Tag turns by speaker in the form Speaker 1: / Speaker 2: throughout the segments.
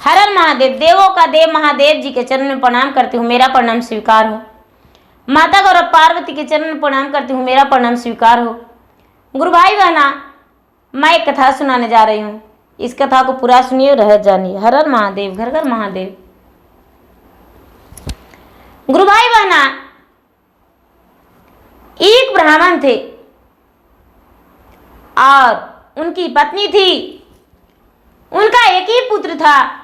Speaker 1: हर हर महादेव। देवों का देव महादेव जी के चरण में प्रणाम करती हूँ, मेरा प्रणाम स्वीकार हो। माता गौरव पार्वती के चरण में प्रणाम करती हूँ, मेरा प्रणाम स्वीकार हो। गुरु भाई बहना, मैं एक कथा सुनाने जा रही हूँ, इस कथा को पूरा सुनिए, रह जानिए। हर हर महादेव, घर घर महादेव। गुरु भाई बहना, एक ब्राह्मण थे और उनकी पत्नी थी। उनका एक ही पुत्र था।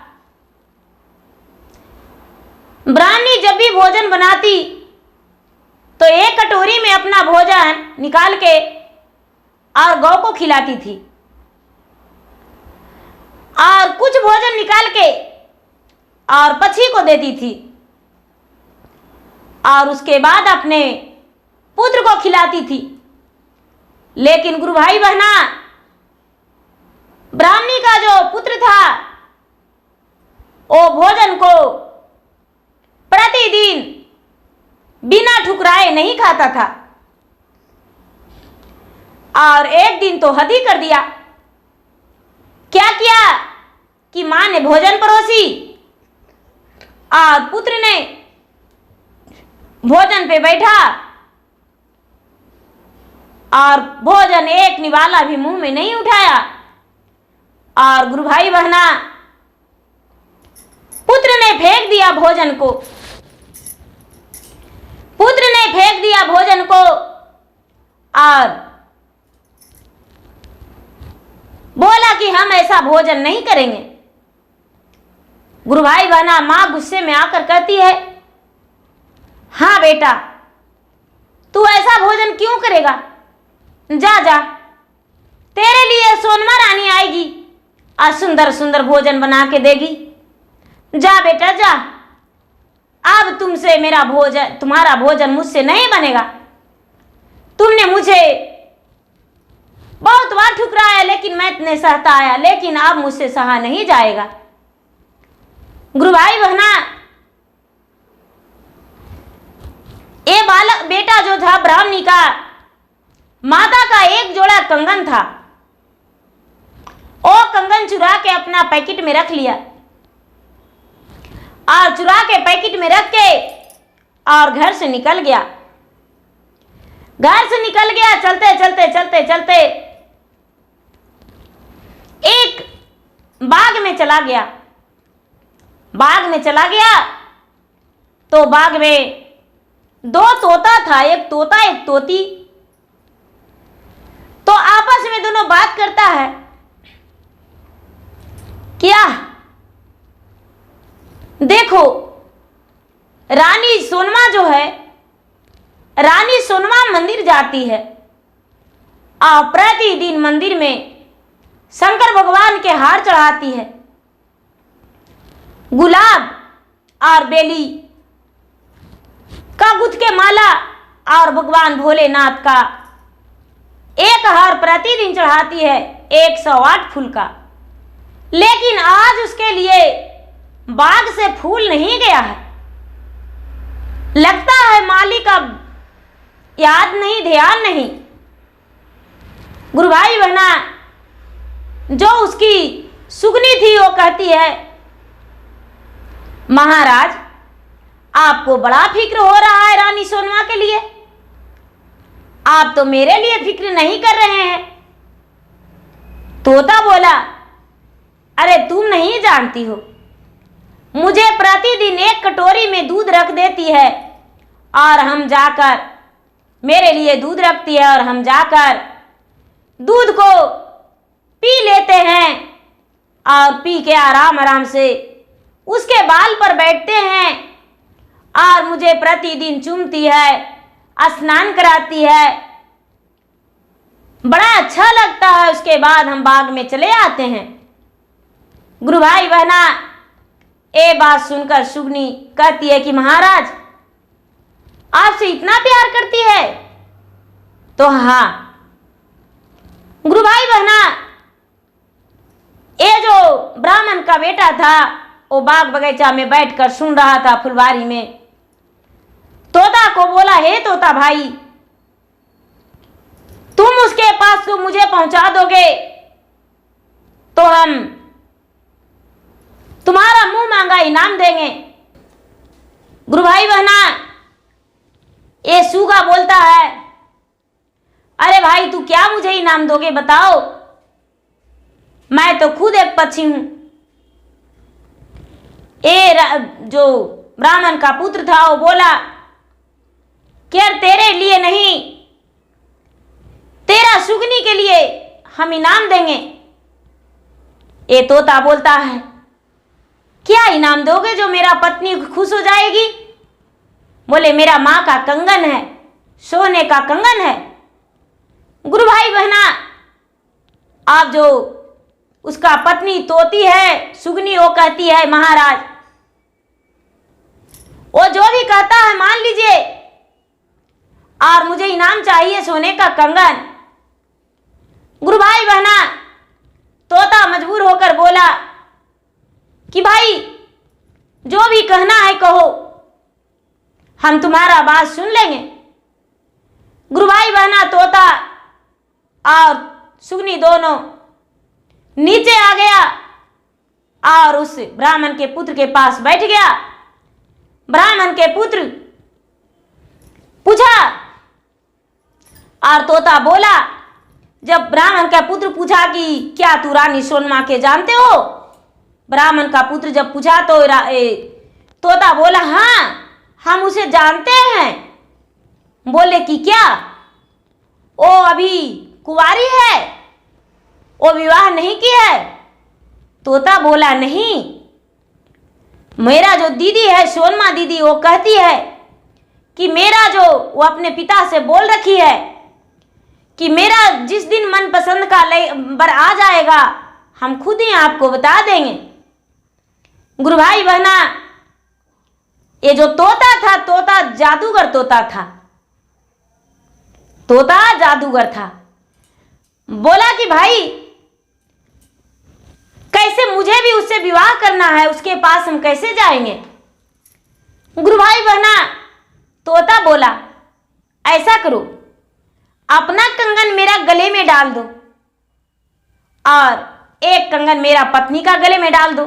Speaker 1: ब्राह्मणी जब भी भोजन बनाती तो एक कटोरी में अपना भोजन निकाल के और गौ को खिलाती थी, और कुछ भोजन निकाल के और पक्षी को देती थी, और उसके बाद अपने पुत्र को खिलाती थी। लेकिन गुरु भाई बहना, ब्राह्मणी का जो पुत्र था वो भोजन को प्रतिदिन बिना ठुकराए नहीं खाता था, और एक दिन तो हद ही कर दिया। क्या किया कि मां ने भोजन परोसी और पुत्र ने भोजन पे बैठा और भोजन एक निवाला भी मुंह में नहीं उठाया। और गुरु भाई बहना, पुत्र ने फेंक दिया भोजन को, पुत्र ने फेंक दिया भोजन को और बोला कि हम ऐसा भोजन नहीं करेंगे। गुरु भाई बहना, मां गुस्से में आकर कहती है, हाँ बेटा, तू ऐसा भोजन क्यों करेगा? जा जा, तेरे लिए सोनमा रानी आएगी और सुंदर सुंदर भोजन बना के देगी। जा बेटा जा, अब तुमसे मेरा भोजन, तुम्हारा भोजन मुझसे नहीं बनेगा। तुमने मुझे बहुत बार ठुकराया, लेकिन मैं इतने सहता आया, लेकिन अब मुझसे सहा नहीं जाएगा। गुरु भाई बहना, ये बालक बेटा जो था ब्राह्मणी का, माता का एक जोड़ा कंगन था, वो कंगन चुरा के अपना पैकेट में रख लिया, और चुरा के पैकेट में रख के और घर से निकल गया। घर से निकल गया, चलते चलते चलते चलते एक बाग में चला गया। बाग में चला गया तो बाग में दो तोता था, एक तोता एक तोती। तो आपस में दोनों बात करता है, क्या देखो, रानी सोनमा जो है, रानी सोनमा मंदिर जाती है और प्रतिदिन मंदिर में शंकर भगवान के हार चढ़ाती है, गुलाब और बेली का गुथ के माला और भगवान भोलेनाथ का एक हार प्रतिदिन चढ़ाती है, 108 फूल का। लेकिन आज उसके लिए बाग से फूल नहीं गया है। लगता है माली का याद नहीं, ध्यान नहीं। गुरु भाई बहना, जो उसकी सुगनी थी वो कहती है, महाराज आपको बड़ा फिक्र हो रहा है रानी सोनमा के लिए, आप तो मेरे लिए फिक्र नहीं कर रहे हैं। तोता बोला, अरे तुम नहीं जानती हो, मुझे प्रतिदिन एक कटोरी में दूध रख देती है और हम जाकर, मेरे लिए दूध रखती है और हम जाकर दूध को पी लेते हैं, और पी के आराम आराम से उसके बाल पर बैठते हैं और मुझे प्रतिदिन चूमती है, स्नान कराती है, बड़ा अच्छा लगता है। उसके बाद हम बाग में चले आते हैं। गुरु भाई बहना, ये बात सुनकर सुगनी कहती है कि महाराज आपसे इतना प्यार करती है? तो हाँ। गुरु भाई बहना, ये जो ब्राह्मण का बेटा था वो बाग बगीचा में बैठकर सुन रहा था, फुलवारी में। तोता को बोला, हे तोता भाई, तुम उसके पास को मुझे पहुंचा दोगे तो तुम्हारा मुंह मांगा इनाम देंगे। गुरु भाई बहना, ये सूगा बोलता है, अरे भाई तू क्या मुझे इनाम दोगे बताओ, मैं तो खुद एक पक्षी हूं। जो ब्राह्मण का पुत्र था वो बोला कि यार तेरे लिए नहीं, तेरा सुगनी के लिए हम इनाम देंगे। ये तोता बोलता है, क्या इनाम दोगे जो मेरा पत्नी खुश हो जाएगी? बोले मेरा माँ का कंगन है, सोने का कंगन है। गुरु भाई बहना, आप जो उसका पत्नी तोती है, सुगनी, वो कहती है महाराज वो जो भी कहता है मान लीजिए, और मुझे इनाम चाहिए सोने का कंगन। गुरु भाई बहना, तोता मजबूर होकर बोला कि भाई जो भी कहना है कहो, हम तुम्हारा बात सुन लेंगे। गुरु भाई बहना, तोता और सुगनी दोनों नीचे आ गया और उस ब्राह्मण के पुत्र के पास बैठ गया। ब्राह्मण के पुत्र पूछा और तोता बोला, जब ब्राह्मण का पुत्र पूछा कि क्या तू रानी सोनमा के जानते हो, ब्राह्मण का पुत्र जब पूछा तो तोता बोला हाँ हम उसे जानते हैं। बोले कि क्या वो अभी कुंवारी है, वो विवाह नहीं किया है? तोता बोला नहीं, मेरा जो दीदी है सोनमा दीदी, वो कहती है कि मेरा जो वो अपने पिता से बोल रखी है कि मेरा जिस दिन मनपसंद का बर आ जाएगा हम खुद ही आपको बता देंगे। गुरु भाई बहना, ये जो तोता था, तोता जादूगर तोता था, तोता जादूगर था। बोला कि भाई कैसे, मुझे भी उससे विवाह करना है, उसके पास हम कैसे जाएंगे? गुरु भाई बहना, तोता बोला ऐसा करो, अपना कंगन मेरा गले में डाल दो और एक कंगन मेरा पत्नी का गले में डाल दो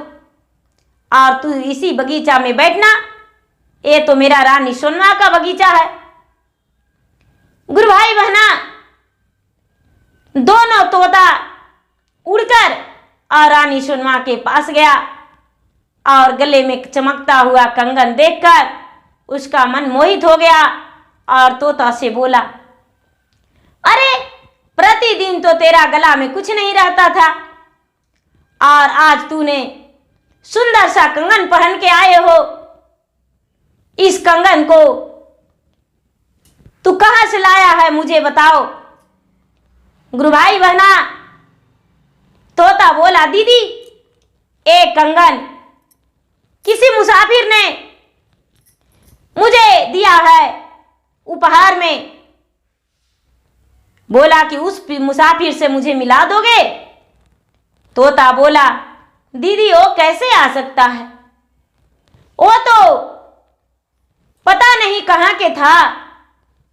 Speaker 1: और तू इसी बगीचा में बैठना, ये तो मेरा रानी सोनमा का बगीचा है। गुरु भाई बहना, दोनों तोता उड़कर और रानी सोनमा के पास गया और गले में चमकता हुआ कंगन देखकर उसका मन मोहित हो गया और तोता से बोला, अरे प्रतिदिन तो तेरा गला में कुछ नहीं रहता था और आज तूने सुंदर सा कंगन पहन के आए हो, इस कंगन को तू कहां से लाया है मुझे बताओ। गुरु भाई बहना, तोता बोला दीदी एक कंगन किसी मुसाफिर ने मुझे दिया है उपहार में। बोला कि उस मुसाफिर से मुझे मिला दोगे? तोता बोला दीदी वो कैसे आ सकता है, वो तो पता नहीं कहां के था,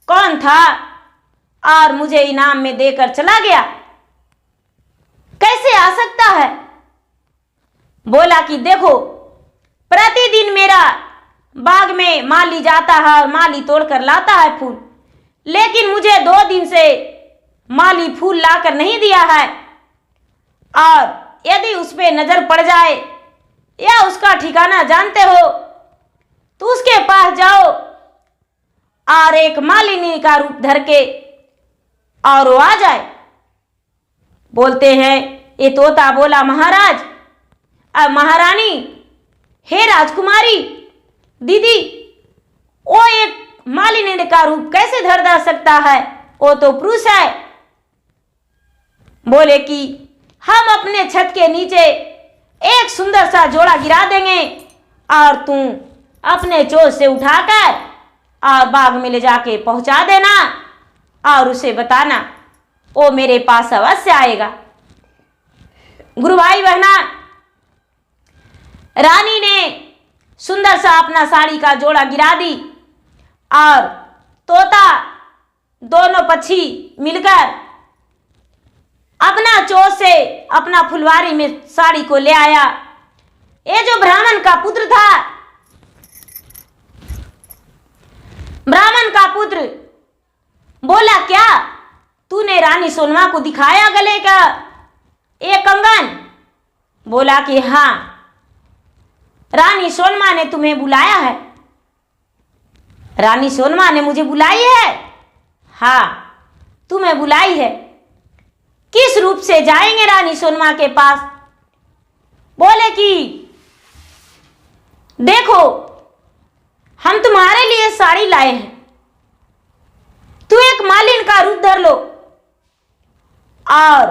Speaker 1: कौन था और मुझे इनाम में देकर चला गया, कैसे आ सकता है? बोला कि देखो प्रतिदिन मेरा बाग में माली जाता है और माली तोड़कर लाता है फूल, लेकिन मुझे 2 दिन से माली फूल लाकर नहीं दिया है और यदि उस पे नजर पड़ जाए या उसका ठिकाना जानते हो तो उसके पास जाओ और एक मालिनी का रूप धर के और वो आ जाए। बोलते हैं ये तोता बोला महाराज, महारानी, हे राजकुमारी दीदी, वो एक मालिनी का रूप कैसे धर सकता है, वो तो पुरुष है। बोले कि हम अपने छत के नीचे एक सुंदर सा जोड़ा गिरा देंगे और तू अपने चोंच से उठाकर और बाग में ले जाके पहुंचा देना और उसे बताना, वो मेरे पास अवश्य आएगा। गुरु भाई बहना, रानी ने सुंदर सा अपना साड़ी का जोड़ा गिरा दी और तोता दोनों पक्षी मिलकर अपना चोंच से अपना फुलवारी में साड़ी को ले आया। ये जो का पुत्र था। ब्राह्मण का पुत्र बोला, क्या तूने रानी सोनमा को दिखाया गले का एक कंगन? बोला कि हाँ, रानी सोनमा ने तुम्हें बुलाया है। रानी सोनमा ने मुझे बुलाई है? हाँ, तुम्हें बुलाई है। किस रूप से जाएंगे रानी सोनमा के पास? बोले कि देखो, हम तुम्हारे लिए साड़ी लाए हैं, तू एक मालिन का रूप धर लो और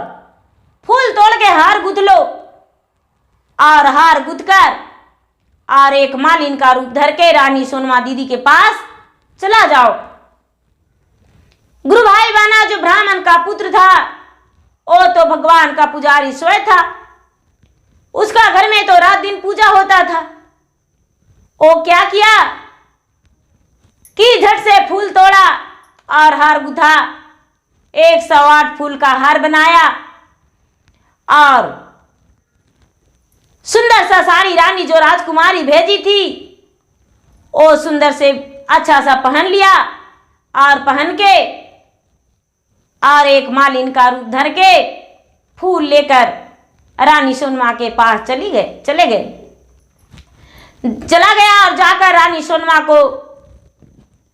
Speaker 1: फूल तोड़ के हार गुथ लो, और हार गुथ कर और एक मालिन का रूप धर के रानी सोनमा दीदी के पास चला जाओ। गुरु भाई बहना, जो ब्राह्मण का पुत्र था वो तो भगवान का पुजारी स्वयं था। उसका घर में तो रात दिन पूजा होता था। वो क्या किया कि झट से फूल तोड़ा और हार गुथा, 108 फूल का हार बनाया और सुंदर सा साड़ी रानी जो राजकुमारी भेजी थी वो सुंदर से अच्छा सा पहन लिया और पहन के और एक मालिन का रूप धर के फूल लेकर रानी सोनमा के पास चले गए। चला गया और जाकर रानी सोनमा को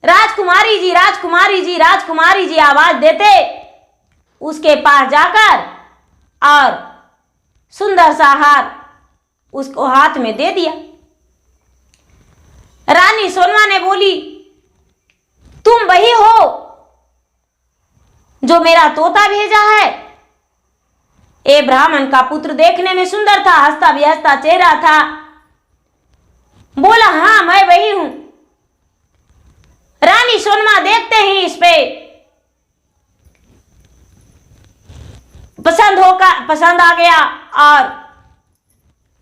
Speaker 1: राजकुमारी जी, राजकुमारी जी, राजकुमारी जी आवाज देते उसके पास जाकर और सुंदर सा हार उसको हाथ में दे दिया। रानी सोनमा ने बोली, तुम वही हो जो मेरा तोता भेजा है? ए ब्राह्मण का पुत्र देखने में सुंदर था, हंसता व्यस्ता चेहरा था। बोला, हाँ, मैं वही हूं। रानी सोनमा देखते ही इस पे पसंद आ गया और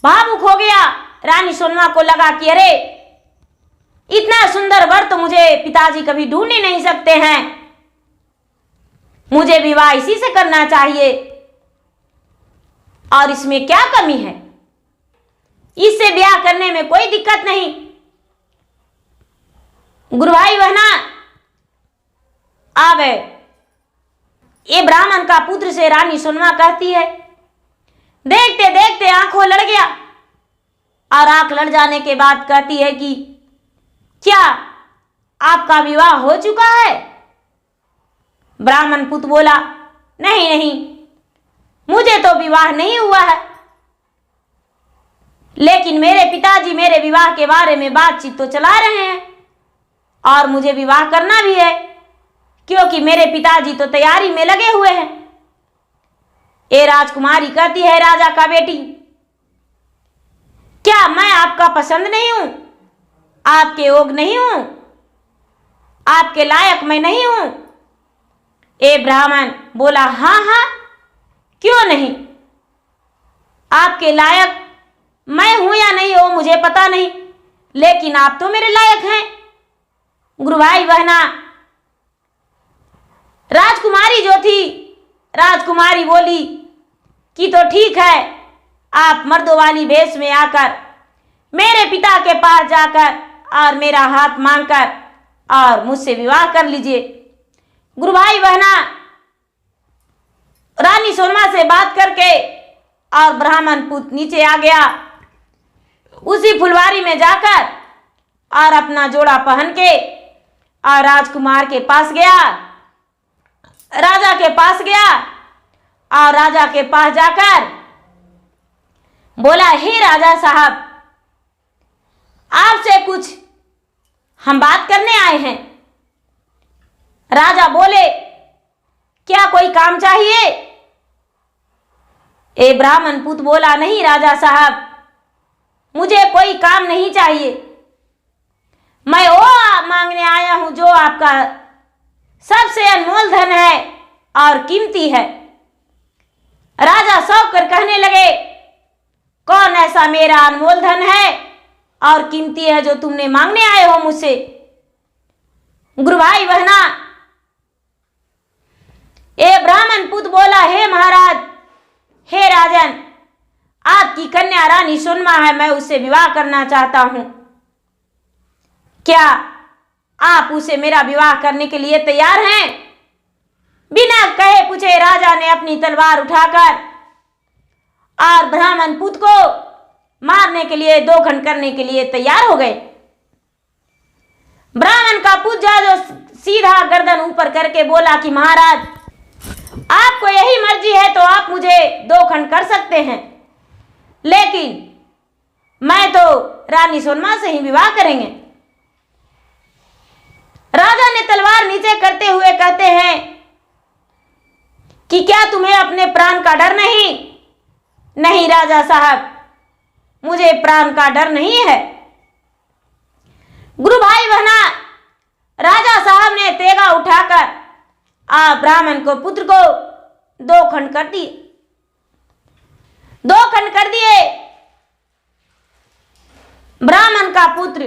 Speaker 1: भावुक हो गया। रानी सोनमा को लगा कि अरे, इतना सुंदर वर तो मुझे पिताजी कभी ढूंढ ही नहीं सकते हैं, मुझे विवाह इसी से करना चाहिए और इसमें क्या कमी है, इससे ब्याह करने में कोई दिक्कत नहीं। गुरु भाई बहना, अब ये ब्राह्मण का पुत्र से रानी सोनमा कहती है, देखते देखते आंखों लड़ गया और आंख लड़ जाने के बाद कहती है कि क्या आपका विवाह हो चुका है? ब्राह्मण पुत्र बोला, नहीं नहीं, मुझे तो विवाह नहीं हुआ है, लेकिन मेरे पिताजी मेरे विवाह के बारे में बातचीत तो चला रहे हैं और मुझे विवाह करना भी है, क्योंकि मेरे पिताजी तो तैयारी में लगे हुए हैं। ये राजकुमारी कहती है, राजा का बेटी, क्या मैं आपका पसंद नहीं हूं? आपके योग्य नहीं हूं? आपके लायक मैं नहीं हूं? ए ब्राह्मण बोला, हाँ हाँ, क्यों नहीं, आपके लायक मैं हूं या नहीं हो मुझे पता नहीं, लेकिन आप तो मेरे लायक हैं। गुरु भाई बहना, राजकुमारी जो थी, राजकुमारी बोली कि तो ठीक है, आप मर्दों वाली भेष में आकर मेरे पिता के पास जाकर और मेरा हाथ मांगकर और मुझसे विवाह कर लीजिए। गुरु भाई बहना, रानी सोनमा से बात करके और ब्राह्मण पुत्र नीचे आ गया। उसी फुलवारी में जाकर और अपना जोड़ा पहन के और राजकुमार के पास गया, राजा के पास गया और राजा के पास जाकर बोला, हे राजा साहब, आपसे कुछ हम बात करने आए हैं। राजा बोले, क्या कोई काम चाहिए? ए ब्राह्मण पुत्र बोला, नहीं राजा साहब, मुझे कोई काम नहीं चाहिए, मैं वो मांगने आया हूं जो आपका सबसे अनमोल धन है और कीमती है। राजा शौक कर कहने लगे, कौन ऐसा मेरा अनमोल धन है और कीमती है जो तुमने मांगने आए हो मुझसे? गुरु भाई बहना, ए ब्राह्मण पुत्र बोला, हे महाराज, हे राजन, आपकी कन्या रानी सोनमा है, मैं उससे विवाह करना चाहता हूं। क्या आप उसे मेरा विवाह करने के लिए तैयार हैं? बिना कहे पूछे राजा ने अपनी तलवार उठाकर और ब्राह्मण पुत्र को मारने के लिए, दो खंड करने के लिए तैयार हो गए। ब्राह्मण का पुत्र जो सीधा गर्दन ऊपर करके बोला कि महाराज, आपको यही मर्जी है तो आप मुझे दो खंड कर सकते हैं, लेकिन मैं तो रानी सोनमा से ही विवाह करेंगे। राजा ने तलवार नीचे करते हुए कहते हैं कि क्या तुम्हें अपने प्राण का डर नहीं? नहीं राजा साहब, मुझे प्राण का डर नहीं है। गुरु भाई बहना, राजा साहब ने तेगा उठाकर ब्राह्मण को पुत्र को दो खंड कर दिए। दो खंड कर दिए। ब्राह्मण का पुत्र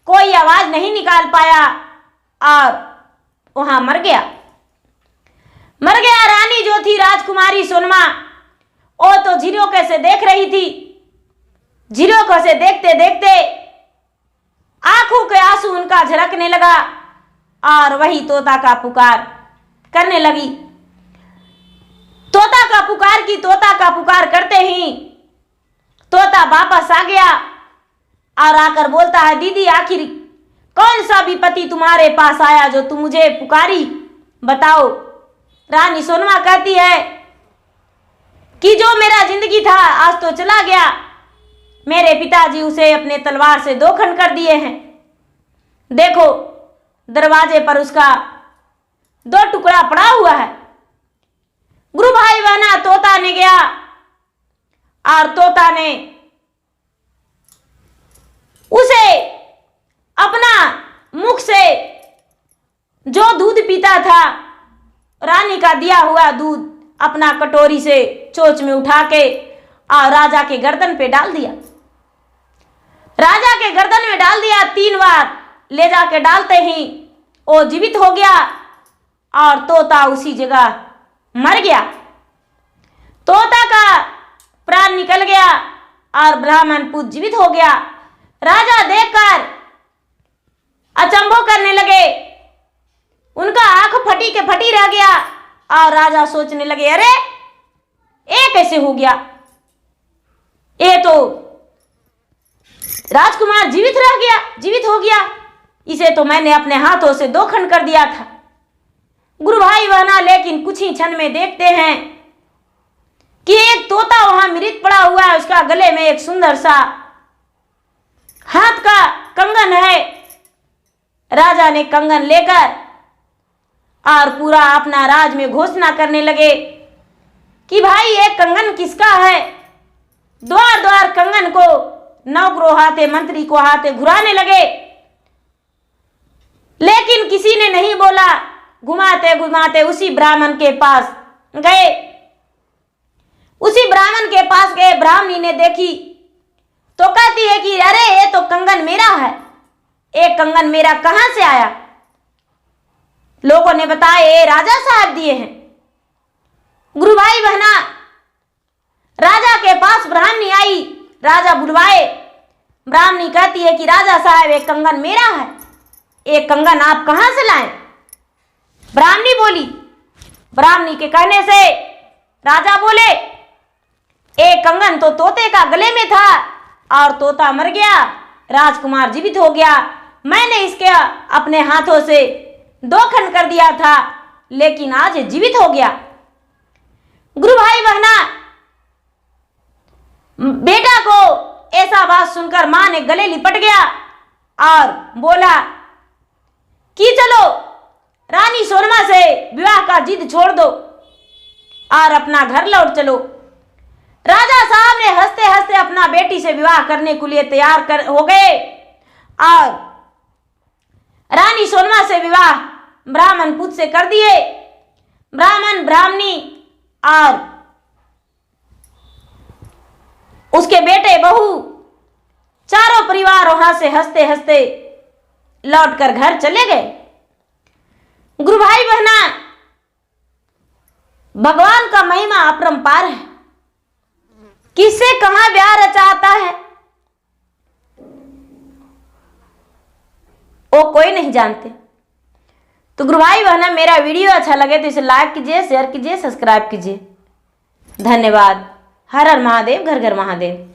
Speaker 1: कोई आवाज नहीं निकाल पाया और वहां मर गया। मर गया। रानी जो थी राजकुमारी सोनमा, वो तो झिरोखे से देख रही थी। झिरोखे से देखते देखते आंखों के आंसू उनका झलकने लगा और वही तोता का पुकार करने लगी। तोता का पुकार की तोता का पुकार करते ही तोता वापस आ गया और आकर बोलता है, दीदी आखिर कौन सा विपत्ति तुम्हारे पास आया जो तुम मुझे पुकारी, बताओ। रानी सोनमा कहती है कि जो मेरा जिंदगी था आज तो चला गया। मेरे पिताजी उसे अपने तलवार से दो खंड कर दिए हैं। देखो दरवाजे पर उसका दो टुकड़ा पड़ा हुआ है। गुरु भाई बहना, तोता ने गया और तोता ने उसे अपना मुख से जो दूध पीता था, रानी का दिया हुआ दूध अपना कटोरी से चोंच में उठा के और राजा के गर्दन पे डाल दिया। राजा के गर्दन में डाल दिया। 3 बार ले जाके डालते ही वो जीवित हो गया और तोता उसी जगह मर गया। तोता का प्राण निकल गया और ब्राह्मण पुत्र जीवित हो गया। राजा देखकर अचंभो करने लगे। उनका आंख फटी के फटी रह गया और राजा सोचने लगे, अरे ये कैसे हो गया? ये तो राजकुमार जीवित रह गया, जीवित हो गया। इसे तो मैंने अपने हाथों से दो खंड कर दिया था। गुरु भाई बहना, लेकिन कुछ ही क्षण में देखते हैं कि एक तोता वहां मृत पड़ा हुआ है। उसका गले में एक सुंदर सा हाथ का कंगन है। राजा ने कंगन लेकर और पूरा अपना राज में घोषणा करने लगे कि भाई ये कंगन किसका है। द्वार द्वार कंगन को नौकरों हाथे, मंत्री को हाथे घुराने लगे, लेकिन किसी ने नहीं बोला। घुमाते घुमाते उसी ब्राह्मण के पास गए। उसी ब्राह्मण के पास गए। ब्राह्मणी ने देखी तो कहती है कि अरे ये तो कंगन मेरा है। एक कंगन मेरा कहां से आया? लोगों ने बताया ये राजा साहब दिए हैं। गुरु भाई बहना, राजा के पास ब्राह्मणी आई। राजा बुलवाए। ब्राह्मणी कहती है कि राजा साहब एक कंगन मेरा है। एक कंगन आप कहां से लाए? ब्राह्मणी बोली। ब्राह्मणी के कहने से राजा बोले, एक कंगन तो तोते का गले में था और तोता मर गया, राजकुमार जीवित हो गया। मैंने इसके अपने हाथों से दो खंड कर दिया था, लेकिन आज जीवित हो गया। गुरु भाई बहना, बेटा को ऐसा बात सुनकर मां ने गले लिपट गया और बोला कि चलो रानी सोनमा से विवाह का जिद छोड़ दो और अपना घर लौट चलो। राजा साहब ने हंसते हंसते अपना बेटी से विवाह करने के लिए तैयार हो गए और रानी सोनमा से विवाह ब्राह्मण पुत्र से कर दिए। ब्राह्मण, ब्राह्मणी और उसके बेटे बहू चारों परिवार वहां से हंसते हंसते लौटकर घर चले गए। गुरु भाई बहना, भगवान का महिमा अपरंपार है। किससे कहां ब्याह रचाता है वो कोई नहीं जानते। तो गुरु भाई बहना, मेरा वीडियो अच्छा लगे तो इसे लाइक कीजिए, शेयर कीजिए, सब्सक्राइब कीजिए। धन्यवाद। हर हर महादेव, घर घर महादेव।